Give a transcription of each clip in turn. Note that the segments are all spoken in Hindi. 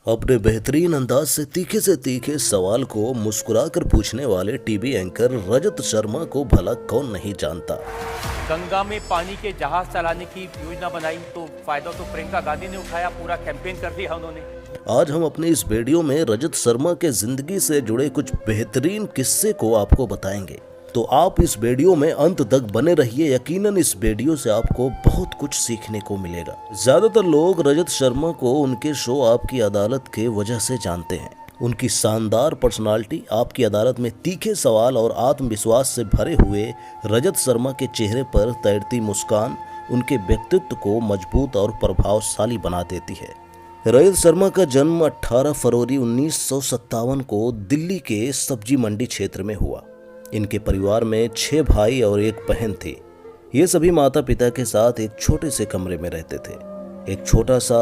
अपने बेहतरीन अंदाज से तीखे सवाल को मुस्कुराकर पूछने वाले टीवी एंकर रजत शर्मा को भला कौन नहीं जानता। गंगा में पानी के जहाज चलाने की योजना बनाई तो फायदा तो प्रियंका गांधी ने उठाया, पूरा कैंपेन कर दिया उन्होंने। आज हम अपने इस वीडियो में रजत शर्मा के जिंदगी से जुड़े कुछ बेहतरीन किस्से को आपको बताएंगे, तो आप इस वीडियो में अंत तक बने रहिए। यकीनन इस वीडियो से आपको बहुत कुछ सीखने को मिलेगा। ज्यादातर लोग रजत शर्मा को उनके शो आपकी अदालत के वजह से जानते हैं। उनकी शानदार पर्सनालिटी, आपकी अदालत में तीखे सवाल और आत्मविश्वास से भरे हुए रजत शर्मा के चेहरे पर तैरती मुस्कान उनके व्यक्तित्व को मजबूत और प्रभावशाली बना देती है। रजत शर्मा का जन्म 18 फरवरी 1957 को दिल्ली के सब्जी मंडी क्षेत्र में हुआ। इनके परिवार में 6 भाई और 1 बहन थी। ये सभी माता पिता के साथ एक छोटे से कमरे में रहते थे। एक छोटा सा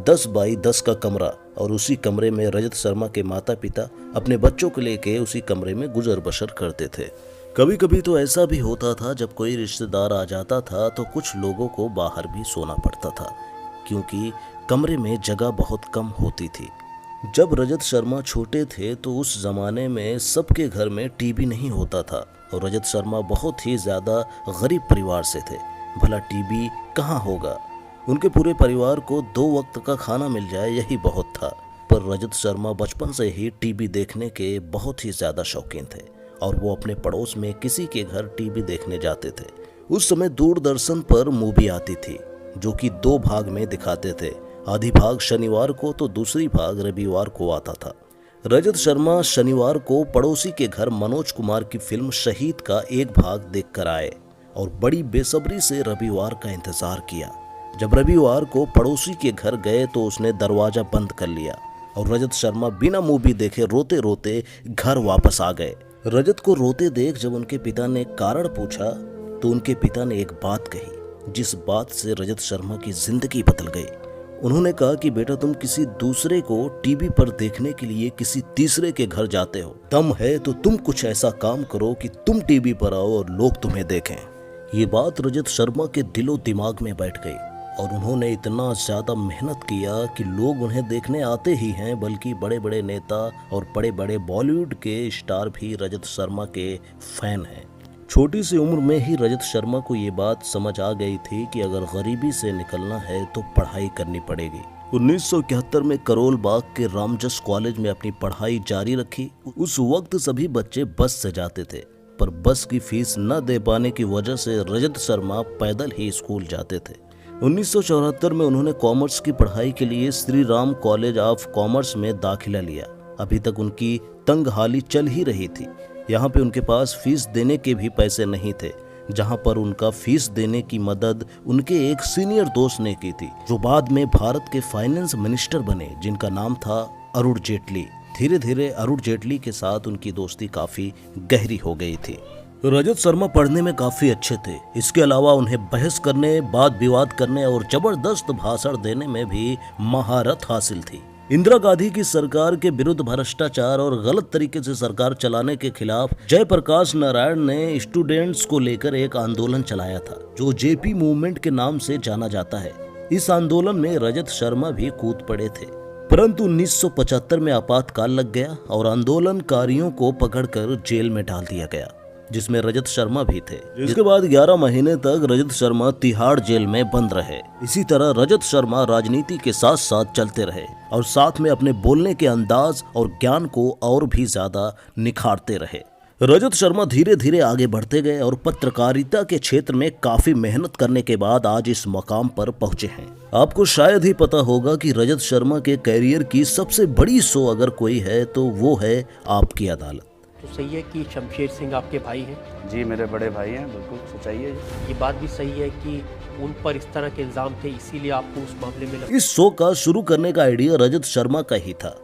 10 बाई 10 का कमरा, और उसी कमरे में रजत शर्मा के माता पिता अपने बच्चों को लेके उसी कमरे में गुजर बसर करते थे। कभी कभी तो ऐसा भी होता था, जब कोई रिश्तेदार आ जाता था तो कुछ लोगों को बाहर भी सोना पड़ता था, क्योंकि कमरे में जगह बहुत कम होती थी। जब रजत शर्मा छोटे थे तो उस जमाने में सबके घर में टीवी नहीं होता था, और रजत शर्मा बहुत ही ज्यादा गरीब परिवार से थे। भला टीवी कहाँ होगा? उनके पूरे परिवार को 2 वक्त का खाना मिल जाए यही बहुत था। पर रजत शर्मा बचपन से ही टीवी देखने के बहुत ही ज्यादा शौकीन थे, और वो अपने पड़ोस में किसी के घर टीवी देखने जाते थे। उस समय दूरदर्शन पर मूवी आती थी, जो कि 2 भाग में दिखाते थे। आधी भाग शनिवार को तो दूसरी भाग रविवार को आता था। रजत शर्मा शनिवार को पड़ोसी के घर मनोज कुमार की फिल्म शहीद का 1 भाग देखकर आए, और बड़ी बेसब्री से रविवार का इंतजार किया। जब रविवार को पड़ोसी के घर गए तो उसने दरवाजा बंद कर लिया, और रजत शर्मा बिना मूवी देखे रोते रोते घर वापस आ गए। रजत को रोते देख जब उनके पिता ने कारण पूछा तो उनके पिता ने एक बात कही, जिस बात से रजत शर्मा की जिंदगी बदल गई। उन्होंने कहा कि बेटा, तुम किसी दूसरे को टीवी पर देखने के लिए किसी तीसरे के घर जाते हो। दम है तो तुम कुछ ऐसा काम करो कि तुम टीवी पर आओ और लोग तुम्हें देखें। ये बात रजत शर्मा के दिलो दिमाग में बैठ गई, और उन्होंने इतना ज्यादा मेहनत किया कि लोग उन्हें देखने आते ही हैं, बल्कि बड़े बड़े नेता और बड़े बड़े बॉलीवुड के स्टार भी रजत शर्मा के फैन हैं। छोटी सी उम्र में ही रजत शर्मा को ये बात समझ आ गई थी कि अगर गरीबी से निकलना है तो पढ़ाई करनी पड़ेगी। 1971 में करोल बाग के रामजस कॉलेज में अपनी पढ़ाई जारी रखी। उस वक्त सभी बच्चे बस से जाते थे, पर बस की फीस न दे पाने की वजह से रजत शर्मा पैदल ही स्कूल जाते थे। 1974 में उन्होंने कॉमर्स की पढ़ाई के लिए Shri Ram college of commerce में दाखिला लिया। अभी तक उनकी तंगहाली चल ही रही थी। यहाँ पे उनके पास फीस देने के भी पैसे नहीं थे, जहाँ पर उनका फीस देने की मदद उनके एक सीनियर दोस्त ने की थी, जो बाद में भारत के फाइनेंस मिनिस्टर बने, जिनका नाम था अरुण जेटली। धीरे धीरे अरुण जेटली के साथ उनकी दोस्ती काफी गहरी हो गई थी। रजत शर्मा पढ़ने में काफी अच्छे थे। इसके अलावा उन्हें बहस करने, वाद विवाद करने और जबरदस्त भाषण देने में भी महारत हासिल थी। इंदिरा गांधी की सरकार के विरुद्ध भ्रष्टाचार और गलत तरीके से सरकार चलाने के खिलाफ जयप्रकाश नारायण ने स्टूडेंट्स को लेकर एक आंदोलन चलाया था, जो जेपी मूवमेंट के नाम से जाना जाता है। इस आंदोलन में रजत शर्मा भी कूद पड़े थे, परंतु 1975 में आपातकाल लग गया और आंदोलनकारियों को पकड़कर जेल में डाल दिया गया, जिसमें रजत शर्मा भी थे। इसके बाद 11 महीने तक रजत शर्मा तिहाड़ जेल में बंद रहे। इसी तरह रजत शर्मा राजनीति के साथ साथ चलते रहे, और साथ में अपने बोलने के अंदाज और ज्ञान को और भी ज्यादा निखारते रहे। रजत शर्मा धीरे धीरे आगे बढ़ते गए, और पत्रकारिता के क्षेत्र में काफी मेहनत करने के बाद आज इस मकाम पर पहुंचे हैं। आपको शायद ही पता होगा कि रजत शर्मा के कैरियर की सबसे बड़ी शो अगर कोई है तो वो है आपकी अदालत। तो सही है कि शमशेर सिंह आपके भाई हैं? जी, मेरे बड़े भाई हैं, बिल्कुल सच्चाई है। ये बात भी सही है कि उन पर इस तरह के इल्जाम थे, इसीलिए आपको उस मामले में इस शो का शुरू करने का आइडिया रजत शर्मा का ही था।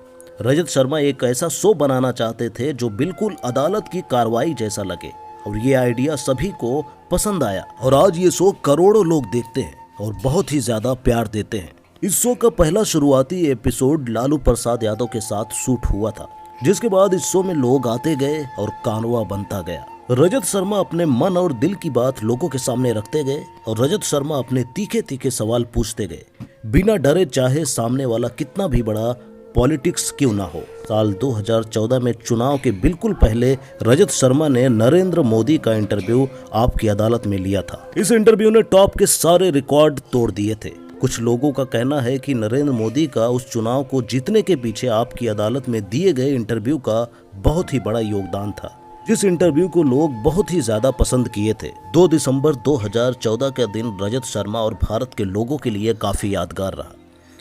रजत शर्मा एक ऐसा शो बनाना चाहते थे जो बिल्कुल अदालत की कार्रवाई जैसा लगे, और ये आइडिया सभी को पसंद आया, और आज ये शो करोड़ों लोग देखते हैं और बहुत ही ज्यादा प्यार देते हैं। इस शो का पहला शुरुआती एपिसोड लालू प्रसाद यादव के साथ शूट हुआ था, जिसके बाद इस शो में लोग आते गए और कानवा बनता गया। रजत शर्मा अपने मन और दिल की बात लोगों के सामने रखते गए, और रजत शर्मा अपने तीखे तीखे सवाल पूछते गए, बिना डरे, चाहे सामने वाला कितना भी बड़ा पॉलिटिक्स क्यों ना हो। साल 2014 में चुनाव के बिल्कुल पहले रजत शर्मा ने नरेंद्र मोदी का इंटरव्यू आपकी अदालत में लिया था। इस इंटरव्यू ने टॉप के सारे रिकॉर्ड तोड़ दिए थे। कुछ लोगों का कहना है कि नरेंद्र मोदी का उस चुनाव को जीतने के पीछे आपकी अदालत में दिए गए इंटरव्यू का बहुत ही बड़ा योगदान था, जिस इंटरव्यू को लोग बहुत ही ज्यादा पसंद किए थे। 2 दिसंबर 2014 का दिन रजत शर्मा और भारत के लोगों के लिए काफी यादगार रहा।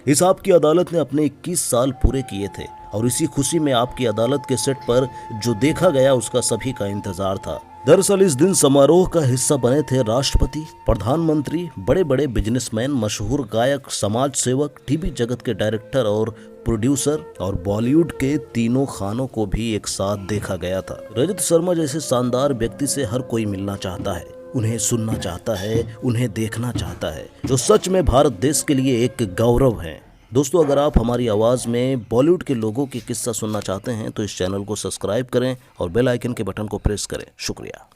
इस आपकी अदालत ने अपने 21 साल पूरे किए थे और इसी खुशी में आपकी अदालत के सेट पर जो देखा गया उसका सभी का इंतजार था। दरअसल इस दिन समारोह का हिस्सा बने थे राष्ट्रपति, प्रधानमंत्री, बड़े बड़े बिजनेसमैन, मशहूर गायक, समाज सेवक, टीवी जगत के डायरेक्टर और प्रोड्यूसर और बॉलीवुड के तीनों खानों को भी एक साथ देखा गया था। रजत शर्मा जैसे शानदार व्यक्ति से हर कोई मिलना चाहता है, उन्हें सुनना चाहता है, उन्हें देखना चाहता है, जो सच में भारत देश के लिए एक गौरव है। दोस्तों, अगर आप हमारी आवाज़ में बॉलीवुड के लोगों के किस्सा सुनना चाहते हैं तो इस चैनल को सब्सक्राइब करें और बेल आइकन के बटन को प्रेस करें। शुक्रिया।